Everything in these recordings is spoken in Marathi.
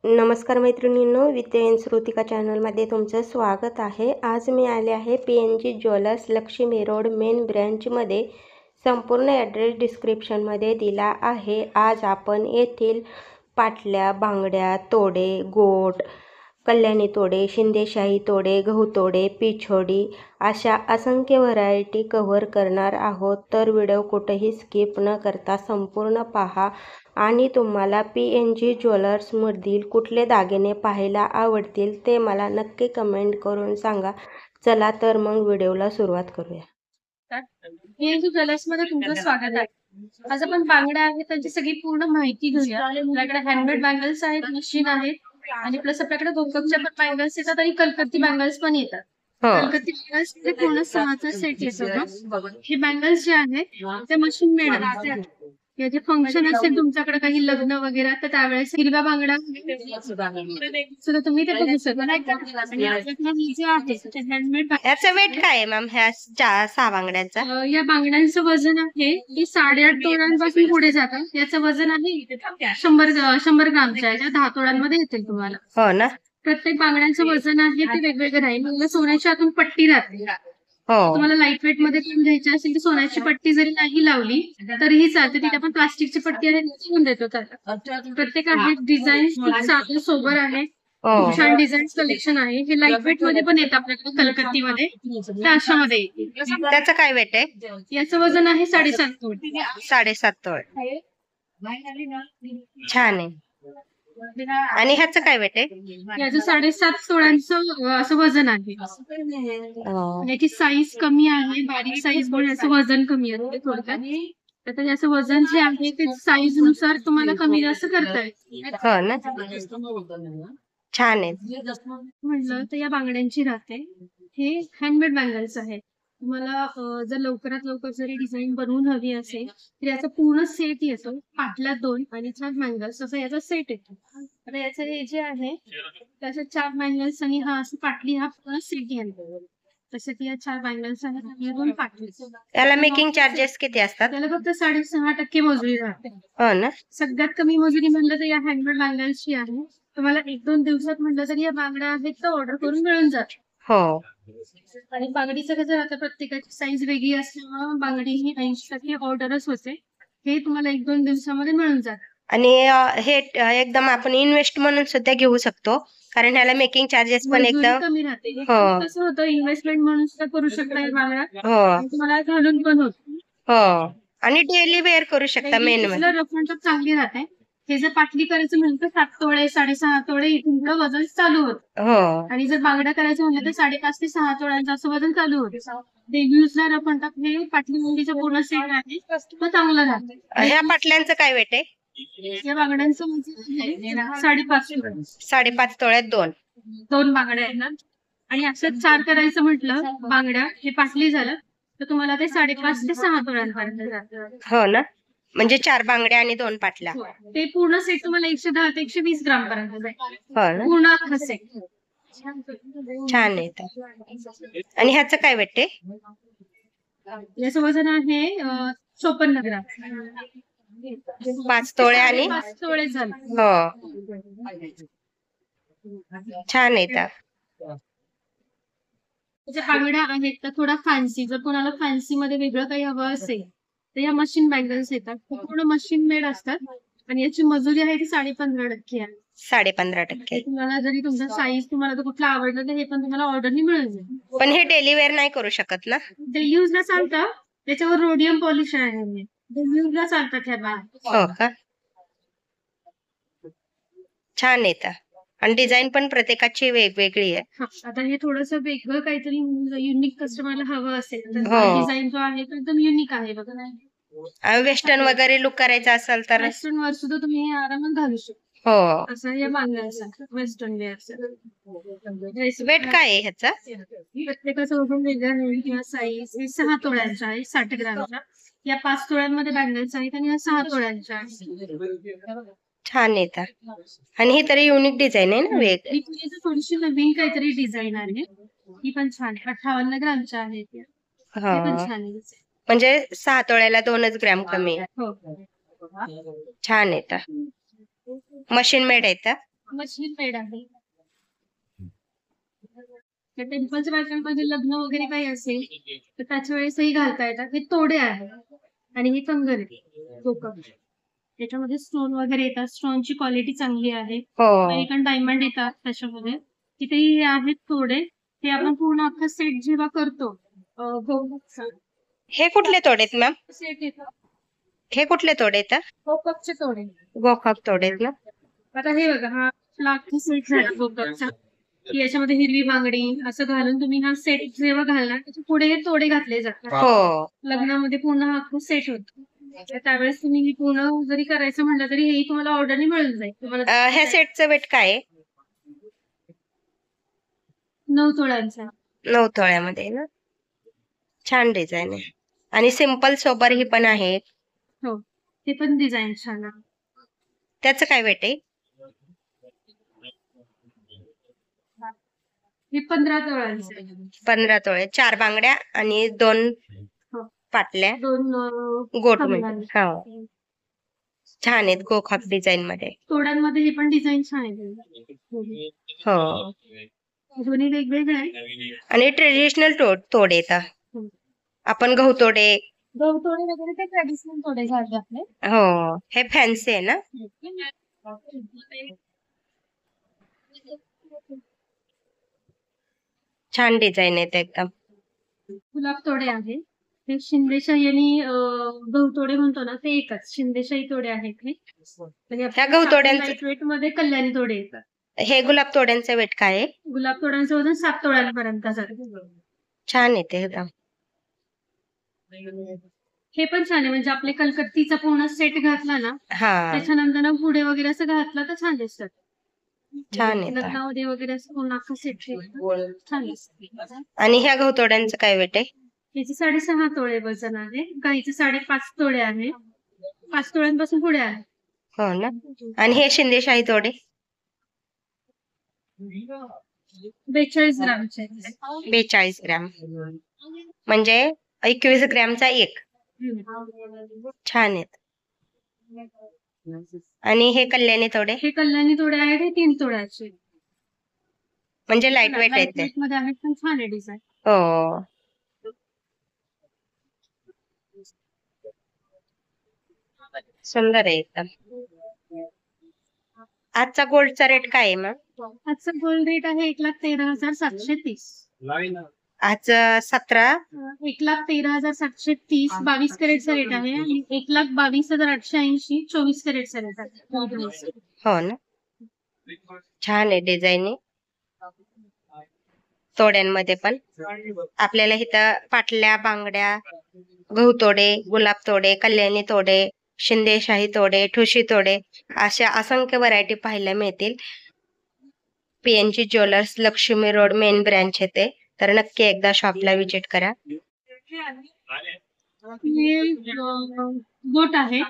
नमस्कार मैत्रिणींनो, विद्या श्रुतिका चॅनलमध्ये तुमचं स्वागत आहे। आज मी आले आहे PNG jewellers Lakshmi road main ब्रँचमध्ये। संपूर्ण ॲड्रेस डिस्क्रिप्शनमध्ये दिला आहे। आज आपण येथील पाटल्या, बांगड्या, तोडे, गोट, कल्याणी तोडे, शिंदेशाही तोडे, गहू तोडे, पिछोडी अशा असंख्य व्हरायटी कव्हर करणार आहोत। तर व्हिडिओ कुठेही स्किप न करता संपूर्ण पहा आणि तुम्हाला PNG ज्वेलर्समधील कुठले दागिने पाहायला आवडतील ते मला नक्की कमेंट करून सांगा। चला तर मग व्हिडिओला सुरुवात करूया। PNG ज्वेलर्समध्ये तुमचं स्वागत आहे। आज आपण बांगड्या आहेत त्यांची सगळी पूर्ण माहिती घेऊया। आपल्याकडे हँडमेड बँगल्स आहेत, मशीन आहेत आणि प्लस आपल्याकडे गोकपच्या पण बँगल्स येतात आणि कलकत्ती बँगल्स पण येतात। कलकत्ती बँगल्स ते पूर्ण 6चा सेट येतो। हे बँगल्स जे आहेत ते मशीन मेड आहेत। याचे फंक्शन असेल तुमच्याकडे काही लग्न वगैरे तर त्यावेळेस हिरव्या बांगड्या सुद्धा तुम्ही ते बघू शकता। हँडमेड याचा वेट काय आहे मॅम ह्या 6 बांगड्यांचा? या बांगड्यांचं वजन आहे ते 8.5 तोळ्यांपासून पुढे जातं। याचं वजन आहे 100 ग्रामच्या आहे, 10 तोळ्यांमध्ये येतील तुम्हाला। हो ना। प्रत्येक बांगड्यांचं वजन आहे ते वेगवेगळं राहील। मला सोन्याच्या आतून पट्टी राहते। तुम्हाला लाईट वेट मध्ये पण घ्यायची असेल तर सोन्याची पट्टी जरी नाही लावली तरीही चालते। तिथे आपण प्लास्टिकची पट्टी आहे देऊन देतो। प्रत्येक आहे डिझाईन खूप साधं सोबर आहे, खूप छान डिझाईन कलेक्शन आहे। हे लाईट वेट मध्ये पण येतं आपल्याकडे कलकत्तीमध्ये, त्या अशामध्ये येते। त्याचं काय वेट आहे? याचं वजन आहे 7.5 तोळे। 7.5 तोळे। छान आहे। आणि ह्याचं काय वेट आहे? याचं 7.5 तोळ्यांचं असं वजन आहे। याची साईज कमी आहे, बारीक साईज म्हणून याचं वजन कमी आहे थोडक्यात। तर याचं वजन जे आहे ते साईज नुसार तुम्हाला कमी जास्त करता येईल। हो ना, छान आहे। म्हटलं तर या बांगड्यांची राहते, हे हँडमेड बँगल्स आहेत। तुम्हाला जर लवकरात लवकर जरी डिझाईन बनवून हवी असेल तर याचा पूर्ण सेट येतो। पाटल्या 2 आणि 4 बँगल्स असा याचा सेट येतो। आता याचं हे जे आहे त्याच्या 4 बँगल्स आणि हा असं पाटली हा पूर्ण सेट येतो। तसे या 4 बँगल्स आहेत आणि 2 पाटली। याला मेकिंग चार्जेस किती असतात? त्याला फक्त 6.5% मजुरी राहते। हो ना। सगळ्यात कमी मजुरी म्हणलं तर या हँडमेड बँगल्सची आहे। तुम्हाला 1-2 दिवसात म्हटलं तरी या बांगड्या आहेत तर ऑर्डर करून मिळून जाते। हो। आणि बांगडीचं कसं राहतं, प्रत्येकाची साईज वेगळी असल्यामुळे बांगडी ही 80% ऑर्डरच होते। हे तुम्हाला 1-2 दिवसामध्ये मिळून जातं। आणि हे एकदम आपण इन्व्हेस्ट म्हणून सुद्धा घेऊ शकतो, कारण ह्याला मेकिंग चार्जेस पण एकदम कमी राहते। हो कसं होतं, इन्व्हेस्टमेंट म्हणून सुद्धा करू शकता या बांगड्या, हो तुम्हाला घालून पण होत हो। आणि डेली वेअर करू शकता। मेन रफंट चांगली राहते। हे जर पाटली करायचं म्हणलं तर 7 तोळे 6.5 तोळे इथून पुढे वजन चालू होतं। हो। आणि जर बांगड्या करायचं म्हणलं तर 5.5 ते 6 तोळ्यांचं असं वजन चालू होतं। डेली यूजला रफंटात हे पाटली मुंडीचं पूर्ण सेट आहे तो चांगला राहतो। ह्या पाटल्यांचं काय वेट आहे? या बांगड्यांचं वजन आहे 5.5 तोळे। 5.5 तोळ्यात 2 बांगड्या आहेत ना। आणि असं 4 करायचं म्हटलं बांगड्या, हे पाटली झालं तर तुम्हाला ते 5.5 ते 6 तोळ्यांपर्यंत जातं। हो ना, म्हणजे 4 बांगड्या आणि 2 पाटल्या। ते पूर्ण सेट तुम्हाला 110 ते 120 ग्राम पर्यंत जाईल। हो ना, पूर्ण अख्खा सेट छान आहे। आणि ह्याचं काय वेट आहे? याचं वजन आहे 54 ग्राम। 5 तोळे आणि 5 तोळे झालं। हो, छान आहे। त्याच्या बांगड्या आहेत तर थोडा फॅन्सी, जर कोणाला फॅन्सी मध्ये वेगळं काही हवं असेल तर या मशीन बँगल्स येतात। पूर्ण मशीन मेड असतात आणि याची मजुरी आहे ती 15.5% आहे। 15.5%। तुम्हाला जरी तुमचा साईज तुम्हाला जर कुठला आवडलं तर हे पण तुम्हाला ऑर्डरनी मिळून जाईल। पण हे डेली वेअर नाही करू शकत ना? डेली यूजला चालतं, त्याच्यावर रोडियम पॉलिश आहे। डेली यूजला चालतात ह्या बांगड्या। हो का, छान आहे। आणि डिझाईन पण प्रत्येकाची वेगवेगळी आहे। आता हे थोडंसं वेगळं काहीतरी युनिक कस्टमरला हवं असेल तर डिझाईन जो आहे तो एकदम युनिक आहे बघा। वेस्टर्न वगैरे लुक करायचा असेल तर वेस्टर्न वर सुद्धा तुम्ही हे आरामात घालू शकता। हो। असं या बांगड्या वेस्टर्न वेअर। वेट काय आहे ह्याचा? प्रत्येकाचं वजन वेगळं आहे किंवा साईज 6 तोळ्यांचा आहे, 60 ग्रामचा। या 5 तोळ्यांमध्ये बँगल्स आहेत आणि या 6 तोळ्यांच्या आहेत। छान आहे। आणि ही तरी युनिक डिझाईन आहे ना, वेगळी थोडीशी नवीन काहीतरी डिझाईन आहे। ही पण छान 58 ग्रामच्या आहेत। पण छान आहे, म्हणजे 6 तोळ्याला 2च ग्रॅम कमी आहे। हो, छान आहे। मशीन मेड आहे। मशीन मेड आहे. टेम्पल्स पॅटर्न मध्ये लग्न वगैरे काही असेल तर त्याच्या वेळेसही घालता येतात. हे तोडे आहे आणि हे कंगन आहे गोकर्ण. त्याच्यामध्ये स्टोन वगैरे येतात. स्टोनची क्वालिटी चांगली आहे. हो अमेरिकन डायमंड येतात त्याच्यामध्ये. तिथेही हे आहेत तोडे. हे आपण पूर्ण अख्खा सेट जेव्हा करतो गोकर्णचा हे कुठले तोडे आहेत मॅम? सेट येतो. हे कुठले तोडे आहेत? गोकर्णचे तोडे. गोकाक तोडे आहेत ना? आता हे बघा हा अख्खा सेट झाला गोकर्णचा. की याच्यामध्ये हिरवी बांगडी असं घालून तुम्ही हा सेट जेव्हा घालणार त्याच्या पुढे हे तोडे घातले जातात. हो लग्नामध्ये पूर्ण हा अख्खा सेट होतो. त्यावेळेस तुम्ही हे पूर्ण जरी करायचं म्हटलं तरी हेही तुम्हाला ऑर्डरने मिळून जाईल. तुम्हाला ह्या सेटचं वेट काय आहे? 9 तोळ्यांचा. 9 तोळ्यामध्ये आहे ना? छान डिझाईन आहे. आणि सिंपल सोबर ही पण आहे. हो ते पण डिझाईन छान आहे. त्याचं काय वेट आहे? हे 15 तोळ्यांचं आहे. 15 तोळे. 4 बांगड्या आणि 2 हो. पाटल्या 2 गोट कंगन. मध्ये. हो छान आहेत गोखाक डिझाईन मध्ये. तोड्यांमध्ये हे पण डिझाईन छान आहे. हो दोन्ही वेगवेगळे आहे. आणि ट्रेडिशनल तोडे येतात. आपण गहू तोडे. गहू तोडे वगैरे ते ट्रेडिशनल तोडे झाले आपले. हो हे फॅन्सी आहे ना? छान डिझाईन आहेत एकदम. गुलाब तोडे आहे. हे शिंदेशाही आणि गहू तोडे म्हणतो ना ते एकच. शिंदेशाही तोडे आहेत हे. ह्या गहू तोड्यांचं लाईट वेट मध्ये कल्याणी तोडे येतात. हे गुलाब तोड्यांचं वेट काय आहे? गुलाब तोड्यांचं वजन 7 तोळ्यांपर्यंत जातं. छान येते एकदम. हे पण छान आहे. म्हणजे आपले कलकत्तीचा पूर्ण सेट घातला ना हा त्याच्यानंतर पुढे वगैरे असं घातलं तर छान दिसतात. छान येतं. लग्नामध्ये वगैरे असं पूर्ण अख्खा सेट छान दिसत. आणि ह्या गहू तोड्यांचं काय वेट आहे? याचे 6.5 तोळे वजन आहे. गाईचे 5.5 तोळे आहे. 5 तोळ्यांपासून पुढे आहे. हो ना? आणि हे शिंदेशाही तोडे? 42 ग्रामचे. 42 ग्रॅम म्हणजे 21 ग्रॅमचा एक. छान आहेत. आणि हे कल्याणी तोडे? हे कल्याणी तोडे आहेत. हे 3 तोळ्याचे. म्हणजे लाईट वेट आहेत ते. मध्ये आहेत पण छान आहे डिझाईन. हो सुंदर आहे एकदम. आजचा गोल्डचा रेट काय आहे मॅम? आजचा गोल्ड रेट आहे 1,13,730. आज 17. 1,13,730 22 कॅरेटचा रेट आहे आणि 1,22,880 24 कॅरेटचा रेट आहे. हो ना? छान आहे डिझाईन तोड्यांमध्ये पण. आपल्याला इथं पाटल्या बांगड्या गहू तोडे गुलाब तोडे कल्याणी तोडे शिंदेशाही तोडे ठुशी तोडे अशा असंख्य व्हरायटी पाहायला मिळतील. PNG jewellers Lakshmi road main branch येते. तर नक्की एकदा शॉपला व्हिजिट करा. हे गोट आहे.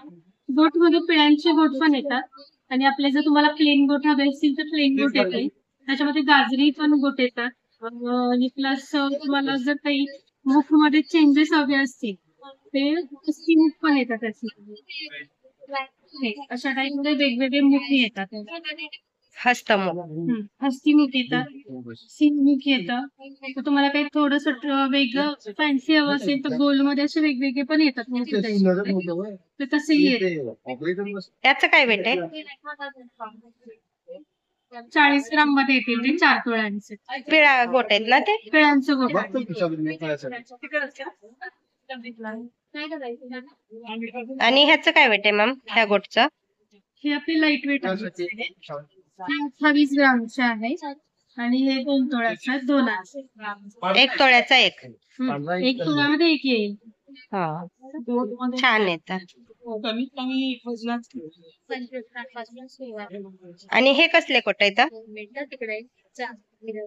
गोट मध्ये पिळ्यांचे गोट पण येतात आणि आपले जर तुम्हाला प्लेन गोट हवे असतील तर प्लेन गोट येते. त्याच्यामध्ये गाजरी पण गोट येतात. आणि प्लस तुम्हाला जर काही मुख मध्ये चेंजेस हवे असतील ते हस्ती मुख पण येतात. अशा टाईप मध्ये वेगवेगळे मुख येतात. हस्तमुख हस्तीमुख येतात. सिंहमुख येतं. तुम्हाला काही थोडस वेगळं फॅन्सी हवं असेल तर गोल्ड मध्ये असे वेगवेगळे पण येतात. तर तसेही येते. त्याचं काय वेट आहे? 40 ग्राम मध्ये येतील ते 4 तोळ्यांचे. पिळा गोट आहेत ना ते? पिळ्यांचं गोट. आणि ह्याचं काय वेट आहे मॅम ह्या गोटचं? हे आपले लाईट वेट आहे. 28 ग्रामचे आहे आणि हे 2 तोळ्याचे आहेत. 2 आहे. 1 तोळ्याचा एक. 1 तोळ्यामध्ये एक येईल. हा छान येत. आणि हे कसले कोट आहेत?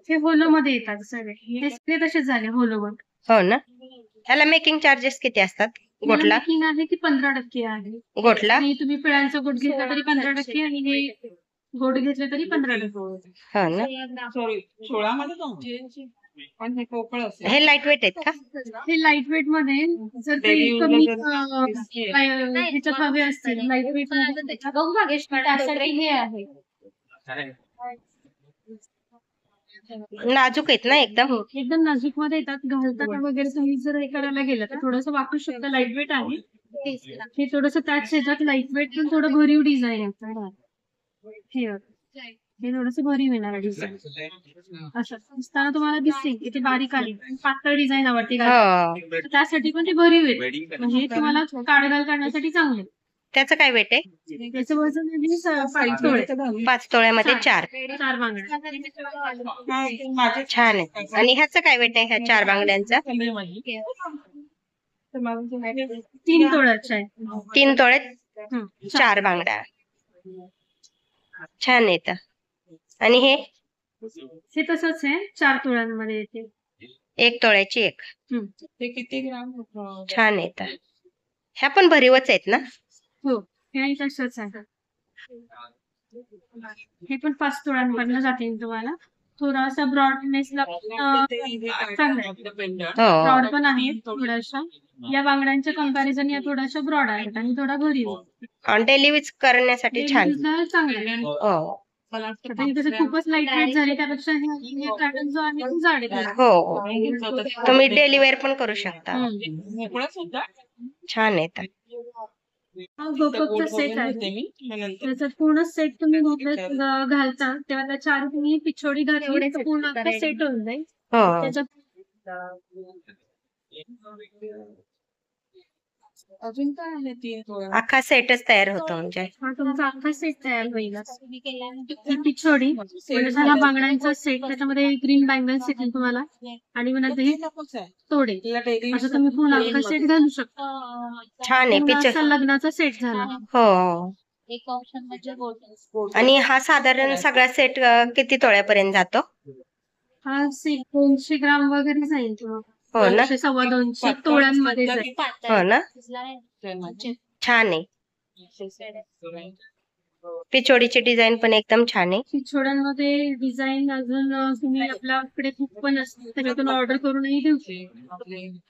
हे होलो मध्ये येतात सगळे. हे सगळे तसेच झाले होलो वर. हो ना? ह्याला मेकिंग चार्जेस किती असतात? गोटला मेकिंग आहे की 15% आहे. गोटला आणि तुम्ही पिळ्यांचा गोट घेतला तरी 15% आणि हे गोट घेतले तरी 15%. हो ना? हे लाईट वेट आहेत का? हे लाईट वेट मध्ये जर ते कमी ह्याच्यात हवे असतील लाईट वेट मध्ये त्यासाठी हे आहे. नाजूक आहेत ना एकदम. एकदम नाजूक मध्ये येतात. घालताना वगैरे तुम्ही जर हे करायला गेलं तर थोडंसं वापरू शकता. लाईट वेट आहे हे. थोडंसं त्याच ह्याच्यात लाईट वेट पण थोडं भरीव डिझाईन आहे. हे बघा. हे थोडंसं भरीव येणार डिझाईन. असं दिसताना तुम्हाला दिसते की ते बारीक आहे आणि पातळ डिझाईन आवडते का, हो. तर त्यासाठी पण ते भरीव आहे. म्हणजे तुम्हाला काढघाल करण्यासाठी चांगले. त्याचं काय वेट आहे? त्याचं वजन आहे 5 तोळे. 5 तोळ्यामध्ये 4. 4 बांगड्या. छान आहे. आणि ह्याचं काय वेट आहे ह्या 4 बांगड्यांचा? 3 तोळ्याच्या आहे. 3 तोळ्यात 4 बांगड्या. छान येत. आणि हे हे तसंच आहे 4 तोळ्यांमध्ये येते. 1 तोळ्याची 1. ते किती ग्राम? छान येत. ह्या पण भरीवच आहेत ना? हो, हे तसंच आहे. हे पण 5 तोळ्यांपर्यंत जातील तुम्हाला. थोडासा ब्रॉडनेसला ब्रॉड पण आहे थोड्याशा. या बांगड्यांच्या कंपॅरिझन या थोड्याशा ब्रॉड आहेत आणि थोडा भरीव. डेली यूज करण्यासाठी छान. चांगले. हो. खूपच लाईट वेट झाली त्यापेक्षा हे पॅटर्न जो आहे तो जाड आहे. हो, तुम्ही डेली वेअर पण करू शकता. छान येत. हा गोकपचा सेट आहे. त्याच्यात पूर्ण सेट तुम्ही घालता तेव्हा त्याच्या आधी तुम्ही पिछोडी घातली तर पूर्ण आपला सेट होऊन जाईल. हो. त्याच्यात अजून काय आहे 3 तोळा? अख्खा सेटच तयार होतो म्हणजे. हा तुमचा अख्खा सेट तयार होईल. ही पिछोडी म्हणजे झाला बांगड्यांचा सेट. त्याच्यामध्ये ग्रीन बँगल्स येतील तुम्हाला आणि मग नंतर हे नकोच आहे. तोडे. तिला daily असं तुम्ही पूर्ण अख्खा सेट घालू शकता. छान आहे. पूर्ण पिक्चर. असा लग्नाचा सेट झाला. हो. आणि हा साधारण सगळा सेट किती तोळ्यापर्यंत जातो? हा सेट 200 ग्राम वगैरे जाईल तुम्हाला. हो ना? 200 सव्वा 200 तोळ्यांमध्ये जाईल. हो ना? छान आहे. पिछोडीची डिझाईन पण एकदम छान आहे. पिछोड्यांमध्ये डिझाईन अजून तुम्ही आपल्याकडे खूप पण असते त्याच्यातून ऑर्डर करूनही देऊ शकता.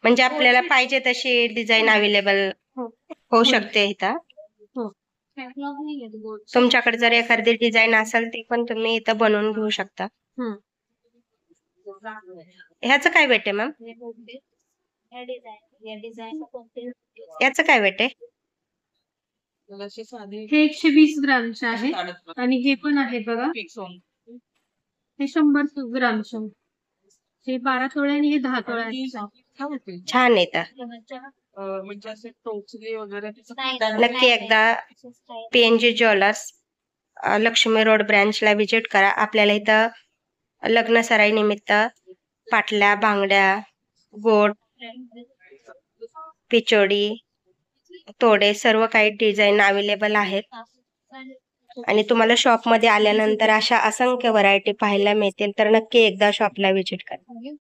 म्हणजे आपल्याला पाहिजे तशी डिझाईन अवेलेबल होऊ शकते इथं. हो. तुमच्याकडे जर एखादी डिझाईन असेल ती पण तुम्ही इथं बनवून घेऊ शकता. ह्याचं काय वेट आहे मॅम? याचं काय वेट आहे? हे 120 ग्रामचे आहे आणि हे पण आहे बघा. हे 100 ग्रामचे. हे 12 तोळे आणि हे 10 तोळे. छान येतं. म्हणजे असे टोचले वगैरे नक्की एकदा PNG ज्वेलर्स लक्ष्मी रोड ब्रँचला व्हिजिट करा. आपल्याला इथं लग्न सराई निमित्त पाटल्या, बांगड्या, गोट, पिचोडी, तोडे सर्व काही डिझाईन अवेलेबल आहेत. आणि तुम्हाला शॉपमध्ये आल्यानंतर अशा असंख्य व्हरायटी पाहायला मिळतील. तर नक्की एकदा शॉपला व्हिजिट करा.